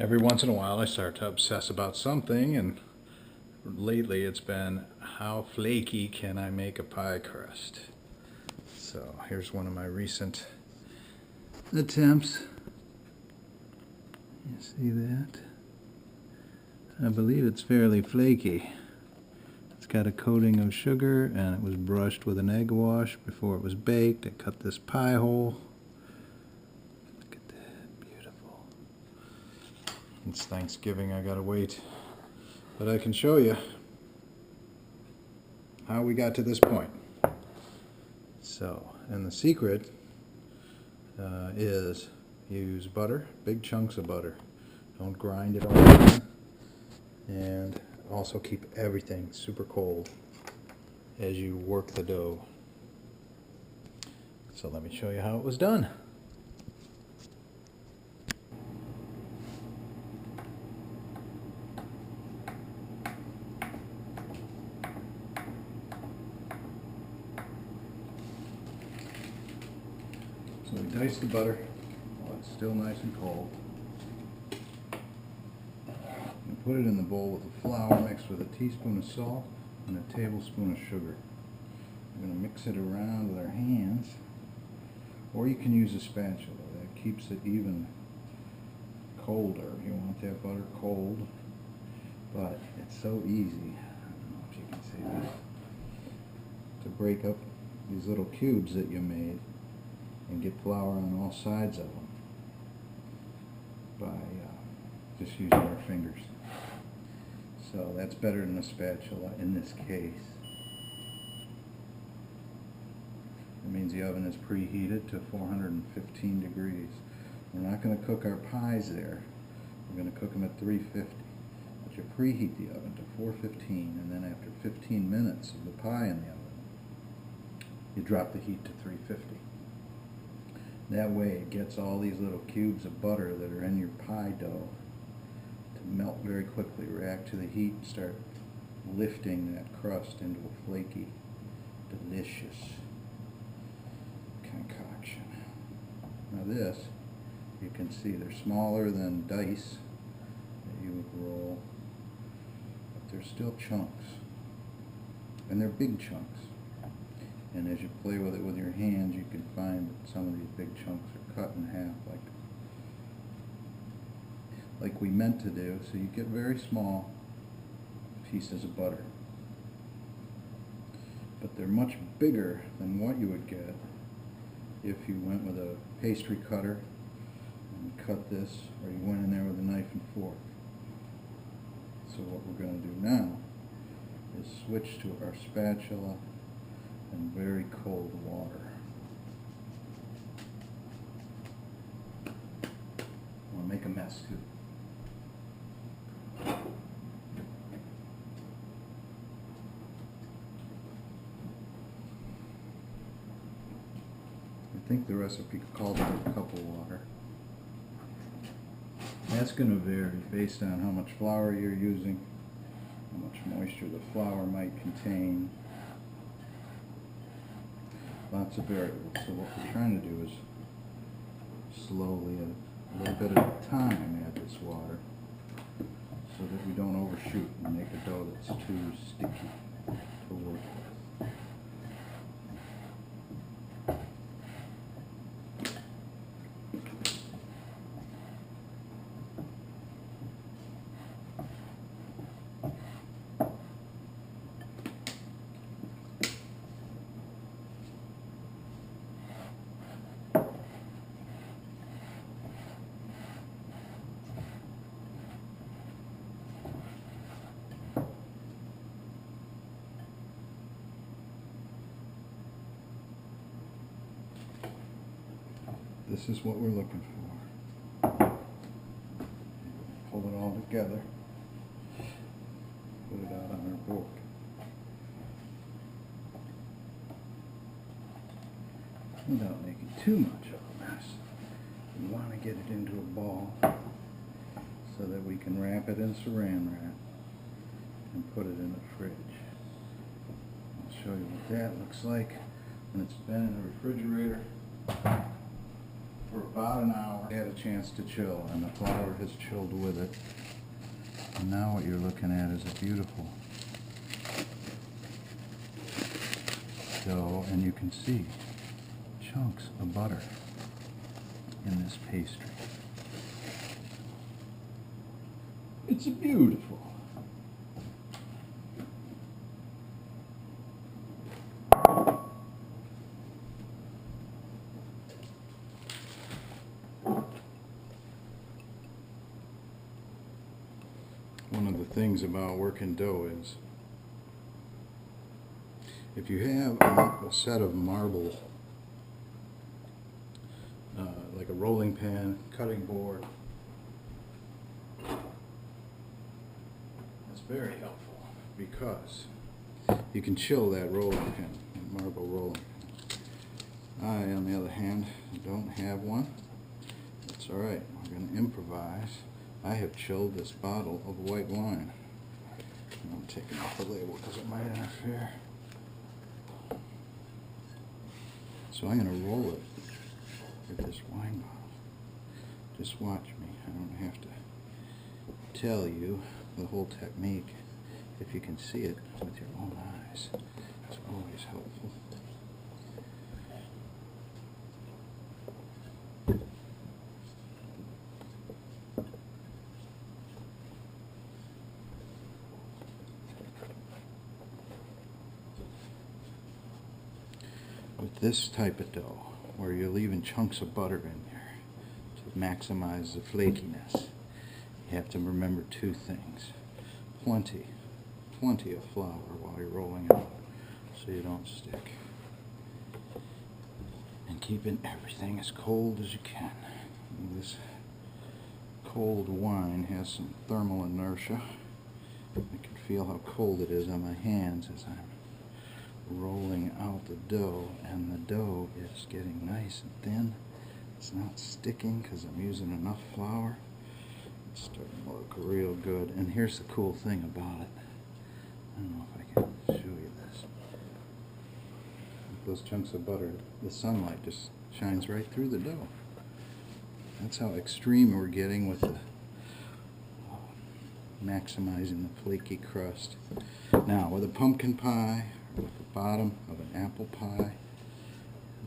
Every once in a while I start to obsess about something, and lately it's been how flaky can I make a pie crust. So here's one of my recent attempts. You see that? I believe it's fairly flaky. It's got a coating of sugar and it was brushed with an egg wash before it was baked. I cut this pie hole. Look at that, beautiful. It's Thanksgiving, I gotta wait. But I can show you how we got to this point. So, and the secret is use butter, big chunks of butter. Don't grind it all in. And also keep everything super cold as you work the dough. So let me show you how it was done. So we dice the butter while it's still nice and cold. And put it in the bowl with the flour mixed with a teaspoon of salt and a tablespoon of sugar. We're going to mix it around with our hands, or you can use a spatula. That keeps it even colder. You want that butter cold, but it's so easy, I don't know if you can see that, to break up these little cubes that you made and get flour on all sides of them by just using our fingers. So that's better than a spatula in this case. It means the oven is preheated to 415 degrees. We're not going to cook our pies there. We're going to cook them at 350. But you preheat the oven to 415, and then after 15 minutes of the pie in the oven, you drop the heat to 350. That way it gets all these little cubes of butter that are in your pie dough to melt very quickly, react to the heat, and start lifting that crust into a flaky, delicious concoction. Now this, you can see they're smaller than dice that you would roll, but they're still chunks, and they're big chunks. And as you play with it with your hands, you can find that some of these big chunks are cut in half like we meant to do, so you get very small pieces of butter. But they're much bigger than what you would get if you went with a pastry cutter and cut this, or you went in there with a knife and fork. So what we're going to do now is switch to our spatula and very cold water. I'll make a mess too. I think the recipe calls for a cup of water. That's going to vary based on how much flour you're using, how much moisture the flour might contain. Lots of variables. So what we're trying to do is slowly, a little bit at a time, add this water so that we don't overshoot and make a dough that's too sticky to work with. This is what we're looking for. Pull it all together. Put it out on our board. Without making too much of a mess. We want to get it into a ball so that we can wrap it in saran wrap and put it in the fridge. I'll show you what that looks like when it's been in the refrigerator for about an hour. It had a chance to chill, and the flour has chilled with it. And now what you're looking at is a beautiful dough, and you can see chunks of butter in this pastry. It's beautiful. One of the things about working dough is if you have a set of marble, like a rolling pin, cutting board, that's very helpful because you can chill that rolling pin, that marble rolling pin. I, on the other hand, don't have one. It's alright, we're going to improvise. I have chilled this bottle of white wine. I'm taking off the label because it might interfere. So I'm going to roll it with this wine bottle. Just watch me. I don't have to tell you the whole technique. If you can see it with your own eyes, it's always helpful. With this type of dough, where you're leaving chunks of butter in there to maximize the flakiness, you have to remember two things. Plenty of flour while you're rolling it out so you don't stick. And keeping everything as cold as you can. This cold wine has some thermal inertia. I can feel how cold it is on my hands as I'm rolling out the dough, and the dough is getting nice and thin. It's not sticking because I'm using enough flour. It's starting to look real good. And here's the cool thing about it. I don't know if I can show you this. Those chunks of butter, the sunlight just shines right through the dough. That's how extreme we're getting with the maximizing the flaky crust. Now with a pumpkin pie, or with the bottom of an apple pie,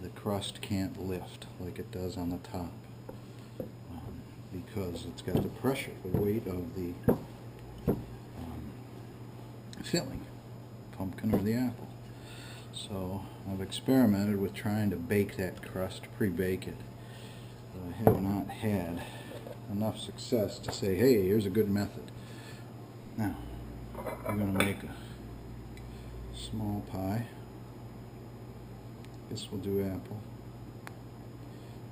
the crust can't lift like it does on the top because it's got the pressure, the weight of the filling, pumpkin or the apple. So I've experimented with trying to bake that crust, pre-bake it, but I have not had enough success to say, hey, here's a good method. Now, we're going to make a small pie. This will do apple.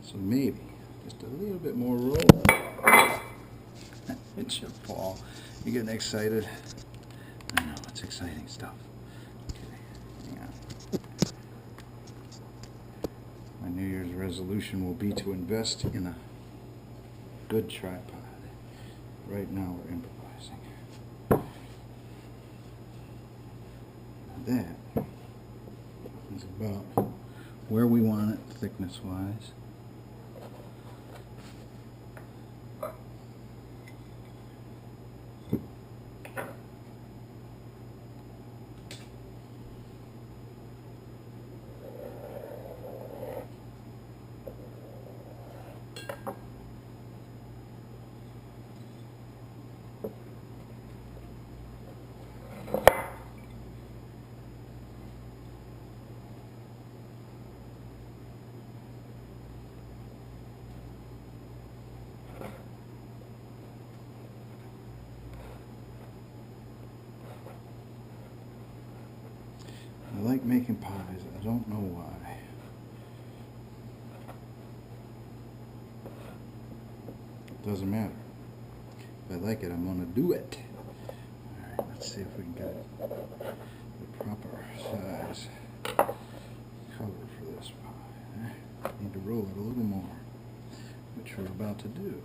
So maybe just a little bit more roll. It should fall. You getting excited? I know, it's exciting stuff. Okay, hang on. My New Year's resolution will be to invest in a good tripod. Right now we're improvising. That is about where we want it thickness-wise. I like making pies. I don't know why. It doesn't matter. If I like it, I'm going to do it. Alright, let's see if we can get the proper size cover for this pie. Need to roll it a little more, which we're about to do.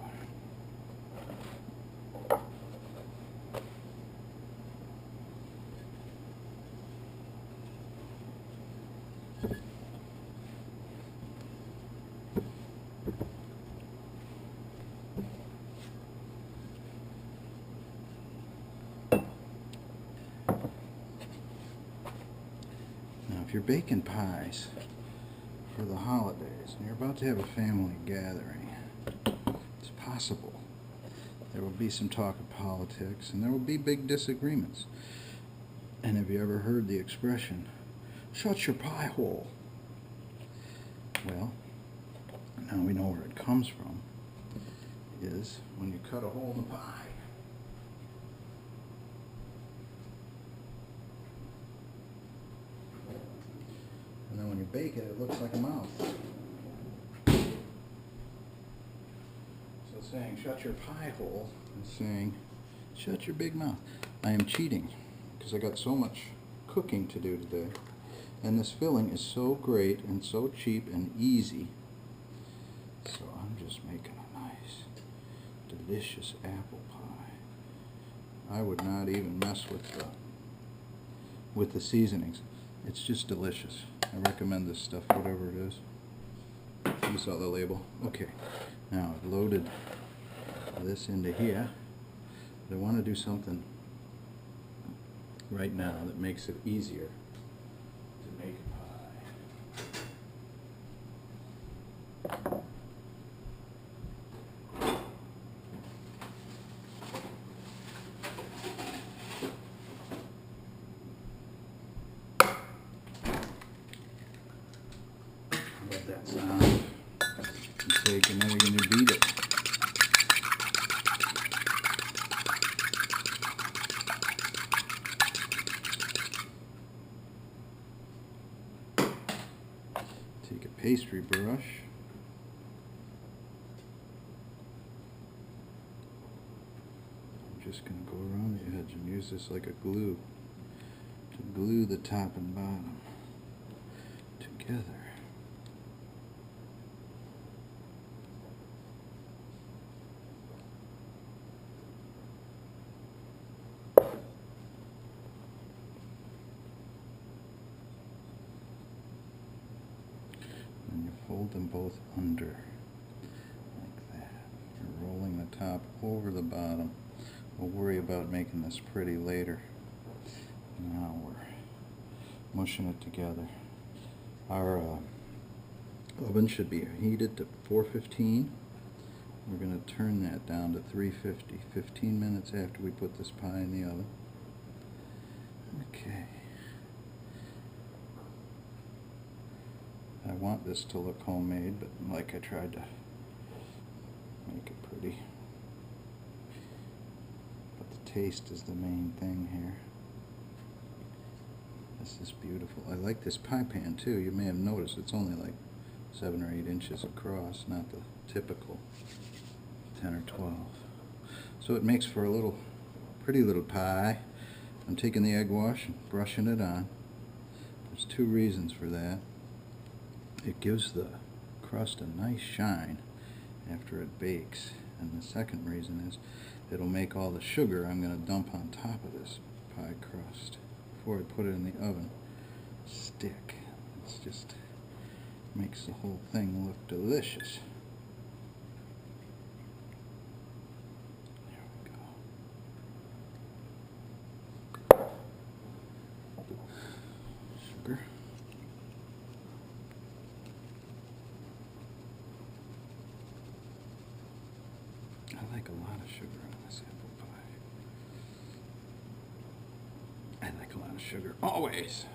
you're baking pies for the holidays and you're about to have a family gathering, it's possible there will be some talk of politics and there will be big disagreements. And have you ever heard the expression, shut your pie hole? Well, now we know where it comes from. Is when you cut a hole in the pie. And then when you bake it, it looks like a mouth. So saying shut your pie hole is saying shut your big mouth. I am cheating because I got so much cooking to do today. And this filling is so great and so cheap and easy. So I'm just making a nice, delicious apple pie. I would not even mess with the seasonings. It's just delicious. I recommend this stuff, whatever it is. You saw the label. Okay, now I've loaded this into here. But I want to do something right now that makes it easier to make a pie. Let that sound. You take an egg and you beat it. Take a pastry brush. I'm just going to go around the edge and use this like a glue to glue the top and bottom together. And you fold them both under like that. You're rolling the top over the bottom. We'll worry about making this pretty later. Now we're mushing it together. Our oven should be heated to 415. We're going to turn that down to 350, 15 minutes after we put this pie in the oven. Okay. I want this to look homemade, but like I tried to make it pretty. But the taste is the main thing here. This is beautiful. I like this pie pan too. You may have noticed it's only like 7 or 8 inches across, not the typical 10 or 12. So it makes for a little pretty little pie. I'm taking the egg wash and brushing it on. There's 2 reasons for that. It gives the crust a nice shine after it bakes. And the second reason is it'll make all the sugar I'm going to dump on top of this pie crust before I put it in the oven stick. It's just makes the whole thing look delicious. There we go. Sugar. I like a lot of sugar on this apple pie. I like a lot of sugar, always.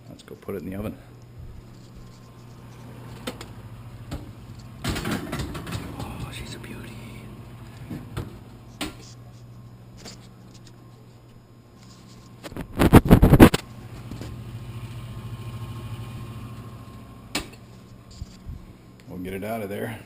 Let's go put it in the oven. Oh, she's a beauty. We'll get it out of there.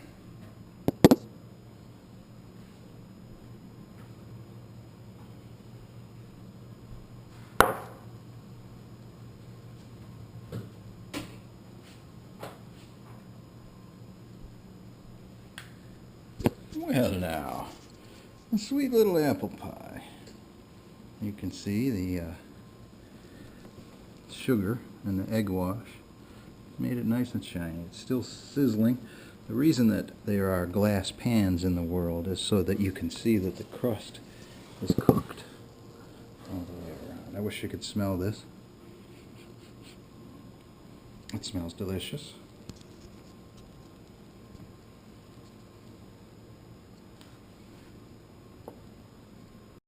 Well now, a sweet little apple pie. You can see the sugar and the egg wash made it nice and shiny. It's still sizzling. The reason that there are glass pans in the world is so that you can see that the crust is cooked all the way around. I wish you could smell this. It smells delicious.